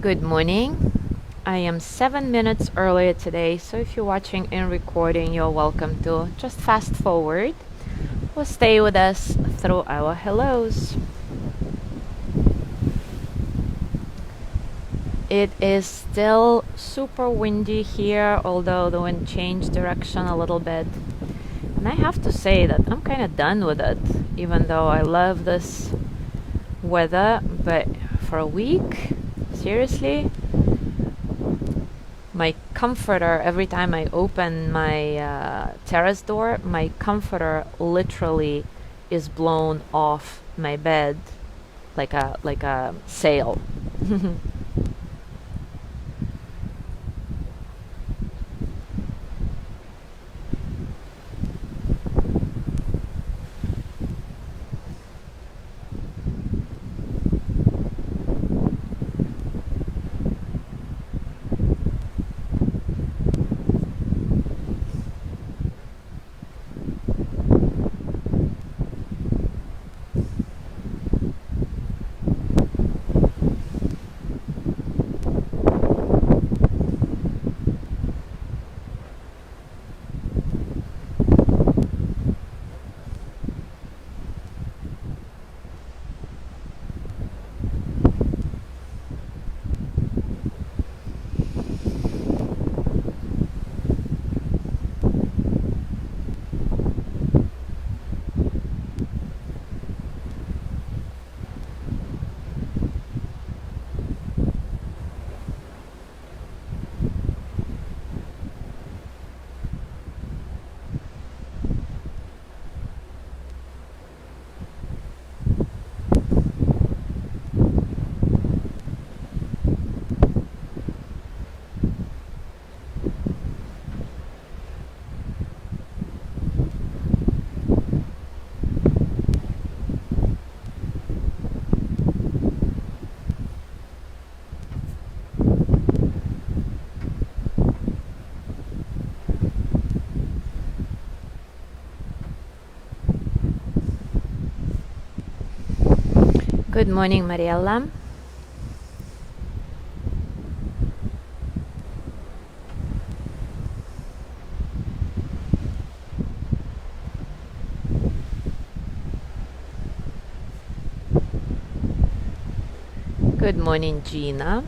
Good morning. I am 7 minutes earlier today, so if you're watching in recording, you're welcome to just fast forward or stay with us through our hellos. It is still super windy here, although the wind changed direction a little bit. And I have to say that I'm kind of done with it, even though I love this weather, but for a week, seriously, my comforter, every time I open my terrace door, my comforter literally is blown off my bed like a sail. Good morning, Mariella. Good morning, Gina.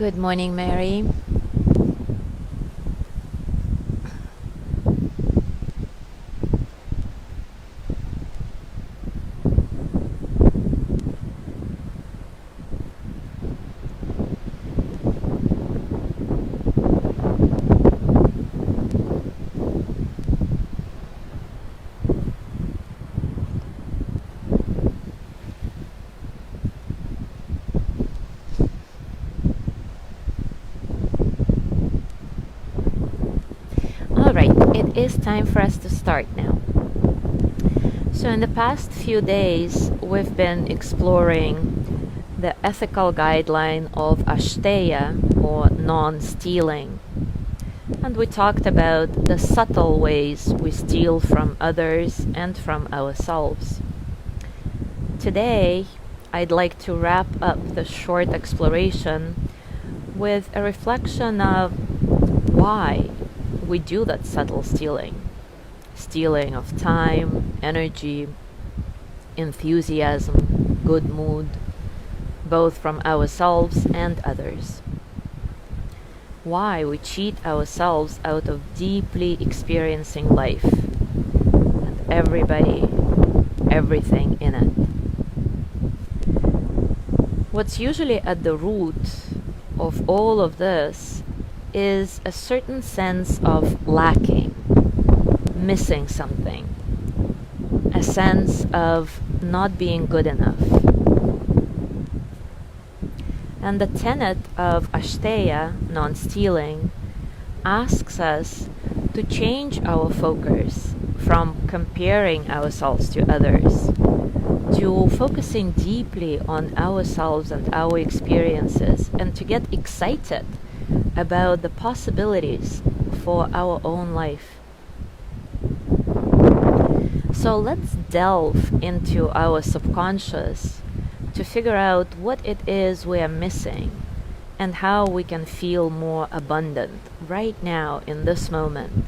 Good morning, Mary. All right, it is time for us to start now. So, in the past few days, we've been exploring the ethical guideline of ASTEYA, or non stealing. And we talked about the subtle ways we steal from others and from ourselves. Today, I'd like to wrap up the short exploration with a reflection of why we do that subtle stealing of time, energy, enthusiasm, good mood, both from ourselves and others. Why we cheat ourselves out of deeply experiencing life and everybody, everything in it. What's usually at the root of all of this is a certain sense of lacking, missing something, a sense of not being good enough. And the tenet of ASTEYA, non-stealing, asks us to change our focus from comparing ourselves to others to focusing deeply on ourselves and our experiences, and to get excited about the possibilities for our own life. So let's delve into our subconscious to figure out what it is we are missing and how we can feel more abundant right now in this moment,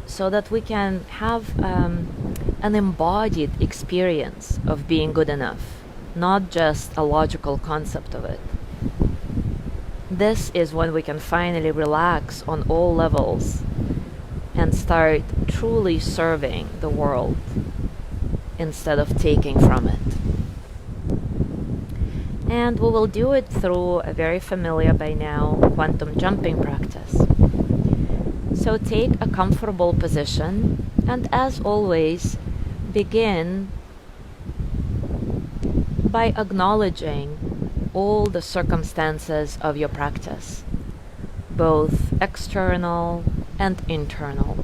so that we can have an embodied experience of being good enough, not just a logical concept of it. This is when we can finally relax on all levels and start truly serving the world instead of taking from it. And we will do it through a very familiar by now quantum jumping practice. So take a comfortable position, and as always, begin by acknowledging all the circumstances of your practice, both external and internal.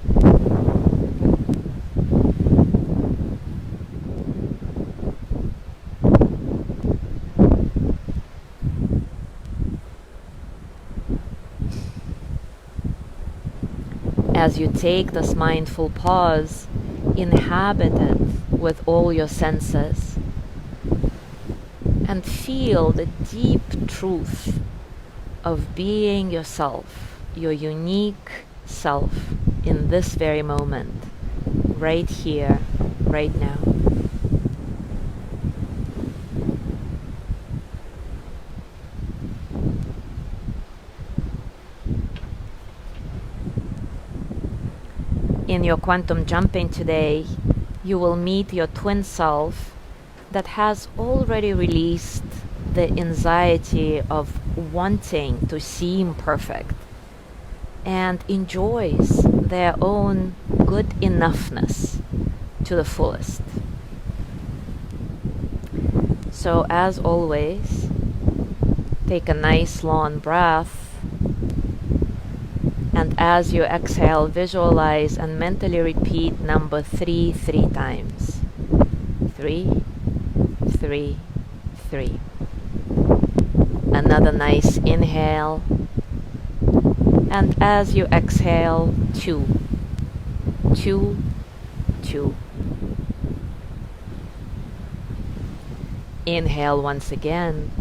As you take this mindful pause, inhabit it with all your senses and feel the deep truth of being yourself, your unique self, in this very moment, right here, right now. In your quantum jumping today, you will meet your twin self that has already released the anxiety of wanting to seem perfect and enjoys their own good enoughness to the fullest. So, as always, take a nice long breath, and as you exhale, visualize and mentally repeat number 3 times. 3, 3, 3. Another nice inhale, and as you exhale, 2, 2, 2. Inhale once again,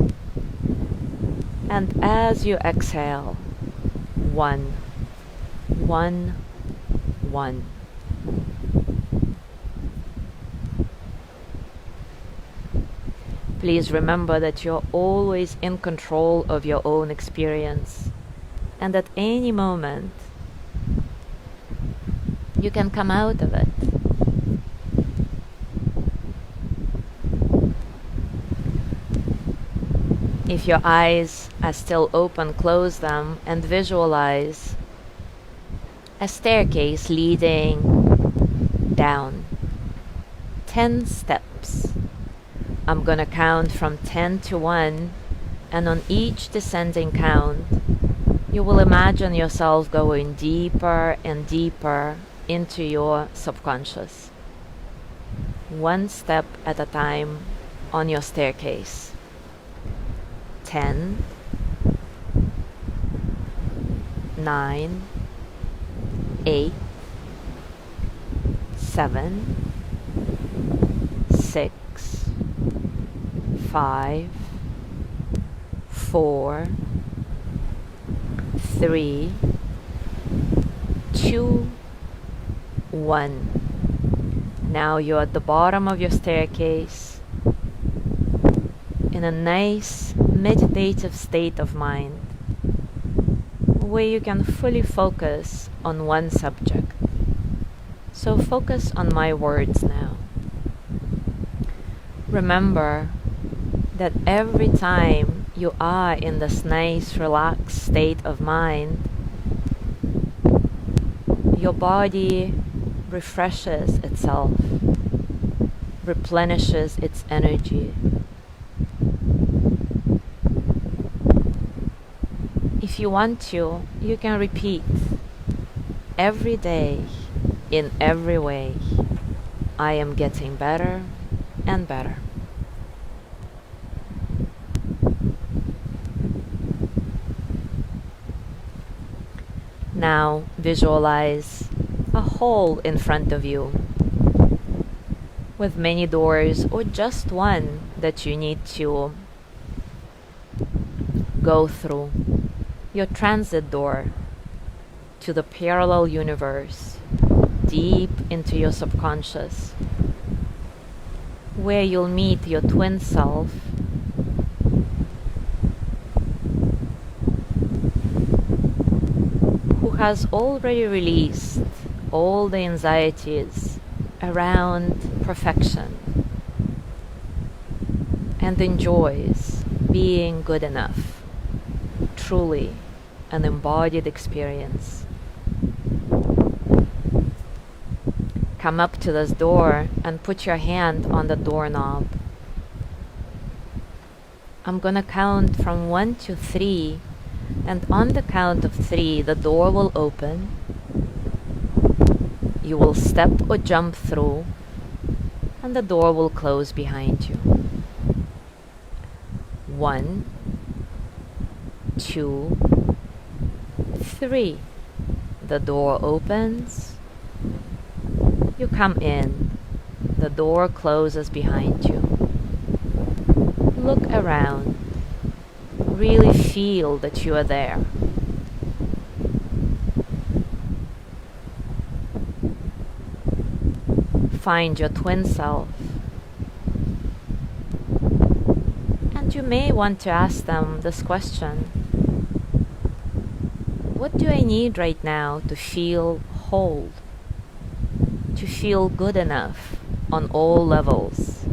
and as you exhale, 1, 1, 1. Please remember that you're always in control of your own experience, and at any moment you can come out of it. If your eyes are still open, close them and visualize a staircase leading down. 10 steps. I'm gonna count from 10 to 1, and on each descending count, you will imagine yourself going deeper and deeper into your subconscious. 1 step at a time on your staircase. 10, 9, 8, 7, 6, 5, 4, 3, 2, 1. Now you're at the bottom of your staircase in a nice meditative state of mind where you can fully focus on one subject. So focus on my words now. Remember that every time you are in this nice relaxed state of mind, your body refreshes itself, replenishes its energy. If you want to, you can repeat every day, in every way, I am getting better and better. Now visualize a hall in front of you with many doors or just one that you need to go through. Your transit door to the parallel universe, deep into your subconscious, where you'll meet your twin self, who has already released all the anxieties around perfection and enjoys being good enough, truly an embodied experience. Come up to this door and put your hand on the doorknob. I'm gonna count from 1 to 3, and on the count of 3 the door will open. You will step or jump through, and the door will close behind you. 1, 2, 3. The door opens. You come in. The door closes behind you. Look around. Really feel that you are there. Find your twin self. And you may want to ask them this question: what do I need right now to feel whole? To feel good enough on all levels?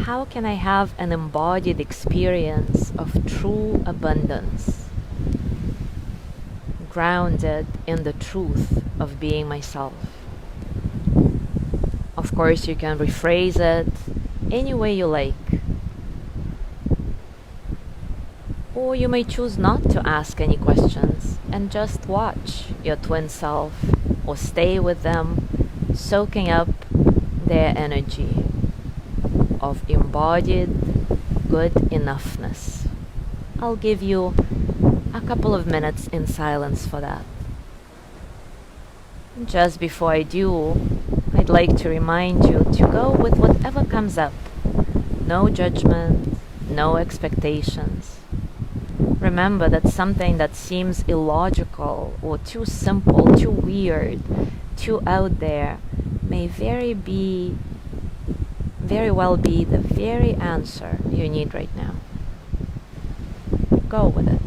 How can I have an embodied experience of true abundance, grounded in the truth of being myself? Of course, you can rephrase it any way you like. Or you may choose not to ask any questions and just watch your twin self or stay with them, soaking up their energy of embodied good enoughness. I'll give you a couple of minutes in silence for that. Just before I do, I'd like to remind you to go with whatever comes up. No judgment, no expectations. Remember that something that seems illogical or too simple, too weird, too out there may very be very well be the very answer you need right now. Go with it.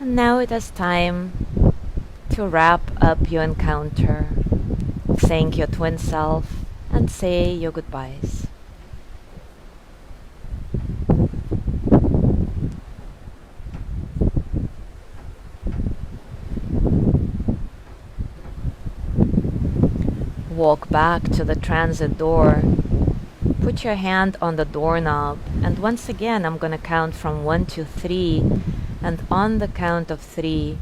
And now it is time to wrap up your encounter, thank your twin self, and say your goodbyes. Walk back to the transit door. Put your hand on the doorknob, and once again I'm gonna count from 1 to 3, and on the count of 3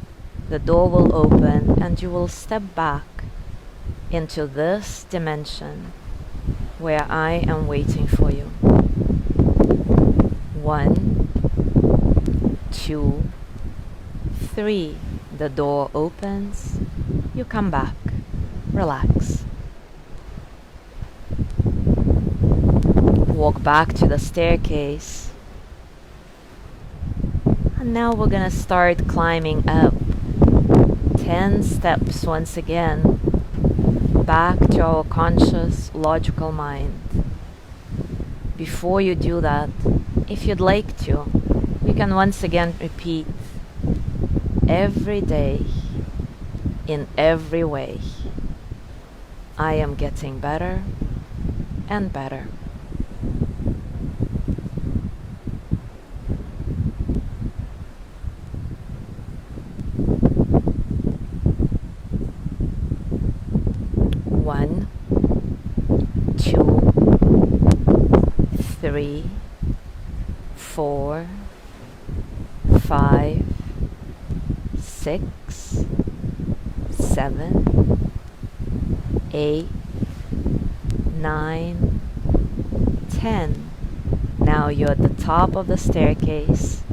the door will open and you will step back into this dimension where I am waiting for you. 1, 2, 3. The door opens, you come back, relax. Walk back to the staircase. And now we're gonna start climbing up 10 steps once again back to our conscious, logical mind. Before you do that, if you'd like to, you can once again repeat, every day, in every way, I am getting better and better. One, 2, 3, 4, 5, 6, 7, 8, 9, 10. Now you're at the top of the staircase,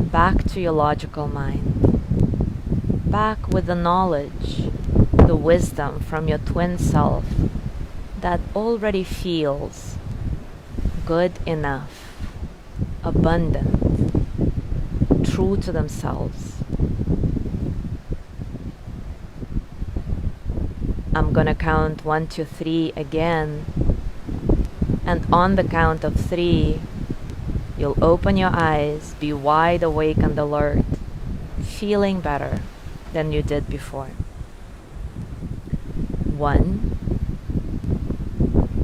back to your logical mind, back with the knowledge, the wisdom from your twin self that already feels good enough, abundant, true to themselves. I'm gonna count 1 to 3 again, and on the count of 3 you'll open your eyes, be wide awake and alert, feeling better than you did before. 1,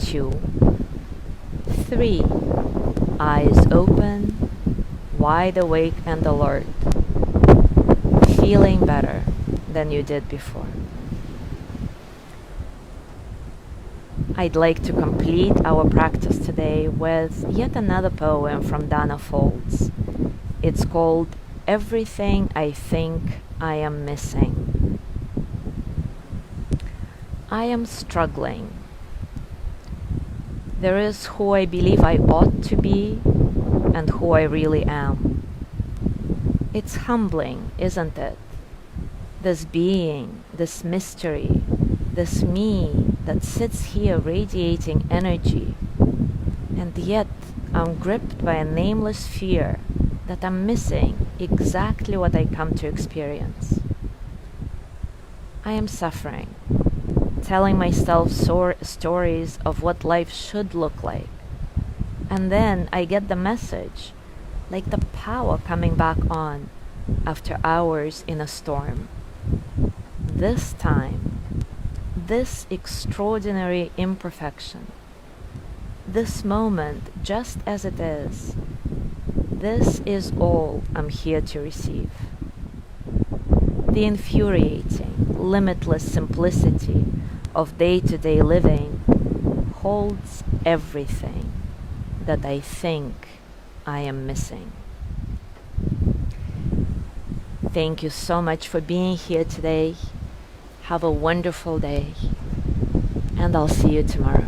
2, 3. Eyes open, wide awake and alert, feeling better than you did before. I'd like to complete our practice today with yet another poem from Dana Folds. It's called Everything I Think I Am Missing. I am struggling. There is who I believe I ought to be and who I really am. It's humbling, isn't it? This being, this mystery, this me that sits here radiating energy, and yet I'm gripped by a nameless fear that I'm missing exactly what I come to experience. I am suffering, telling myself stories of what life should look like. And then I get the message, like the power coming back on after hours in a storm. This time, this extraordinary imperfection, this moment just as it is, this is all I'm here to receive. The infuriating, limitless simplicity of day-to-day living holds everything that I think I am missing. Thank you so much for being here today. Have a wonderful day, and I'll see you tomorrow.